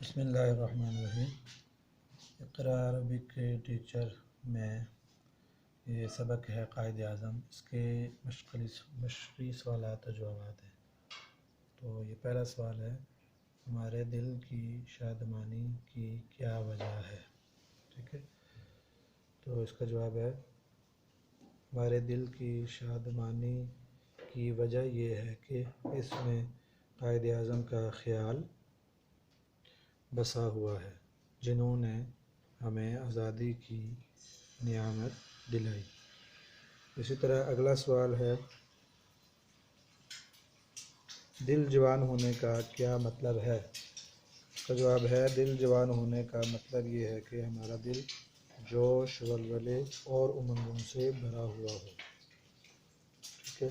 بسم اللہ الرحمن الرحیم۔ اقرا عربک کے ٹیچر میں یہ سبق ہے قائد اعظم، اس کے مشقی سوالات و جوابات ہیں۔ تو یہ پہلا سوال ہے، ہمارے دل کی شادمانی کی کیا وجہ ہے؟ ٹھیک ہے، تو اس کا جواب ہے، ہمارے دل کی شادمانی کی وجہ یہ ہے کہ اس میں قائد اعظم کا خیال بسا ہوا ہے، جنہوں نے ہمیں آزادی کی نعمت دلائی۔ اسی طرح اگلا سوال ہے، دل جوان ہونے کا کیا مطلب ہے؟ اس کا جواب ہے، دل جوان ہونے کا مطلب یہ ہے کہ ہمارا دل جوش، ولولے اور امنگوں سے بھرا ہوا ہو۔ ٹھیک ہے،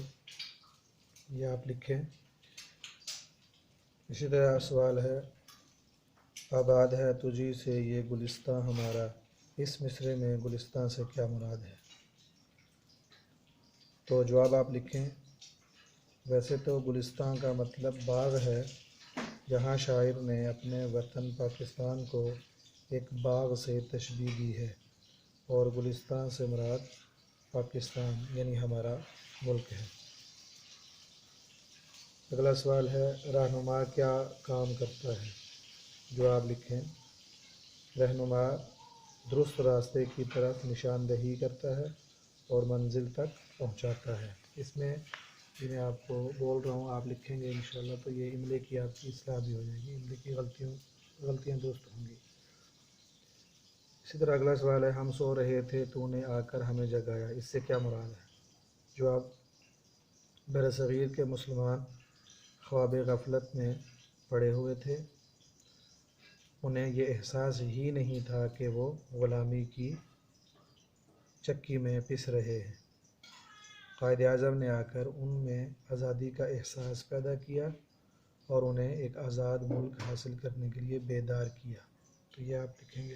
یہ آپ لکھیں۔ اسی طرح سوال ہے، آباد ہے تجھی سے یہ گلستاں ہمارا، اس مصرعے میں گلستاں سے کیا مراد ہے؟ تو جواب آپ لکھیں۔ ویسے تو گلستاں کا مطلب باغ ہے، جہاں شاعر نے اپنے وطن پاکستان کو ایک باغ سے تشبیہ دی ہے، اور گلستاں سے مراد پاکستان یعنی ہمارا ملک ہے۔ اگلا سوال ہے، رہنما کیا کام کرتا ہے؟ جواب لکھیں۔ رہنما درست راستے کی طرف نشاندہی کرتا ہے اور منزل تک پہنچاتا ہے۔ اس میں میں آپ کو بول رہا ہوں، آپ لکھیں گے انشاءاللہ تو یہ املے کی آپ کی اصلاح بھی ہو جائے گی، املے کی غلطیاں درست ہوں گی۔ اسی طرح اگلا سوال ہے، ہم سو رہے تھے تو نے آ کر ہمیں جگایا، اس سے کیا مراد ہے؟ جواب، برصغیر کے مسلمان خواب غفلت میں پڑے ہوئے تھے، انہیں یہ احساس ہی نہیں تھا کہ وہ غلامی کی چکی میں پس رہے ہیں۔ قائد اعظم نے آ کر ان میں آزادی کا احساس پیدا کیا اور انہیں ایک آزاد ملک حاصل کرنے کے لیے بیدار کیا۔ تو یہ آپ لکھیں گے۔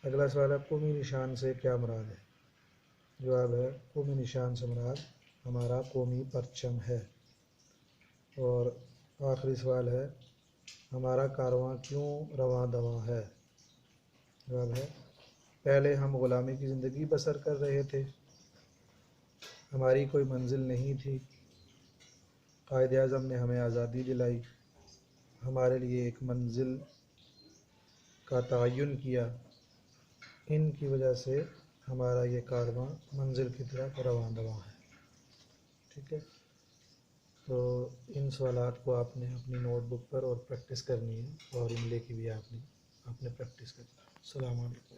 اگلا سوال ہے، قومی نشان سے کیا مراد ہے؟ جواب ہے، قومی نشان سے مراد ہمارا قومی پرچم ہے۔ اور آخری سوال ہے، ہمارا کارواں کیوں رواں دواں ہے؟ جواب ہے، پہلے ہم غلامی کی زندگی بسر کر رہے تھے، ہماری کوئی منزل نہیں تھی، قائد اعظم نے ہمیں آزادی دلائی، ہمارے لیے ایک منزل کا تعین کیا، ان کی وجہ سے ہمارا یہ کارواں منزل کی طرف رواں دواں ہے۔ ٹھیک ہے، تو ان سوالات کو آپ نے اپنی نوٹ بک پر اور پریکٹس کرنی ہے، اور املے کی بھی آپ نے پریکٹس کرنی ہے۔ السلام علیکم۔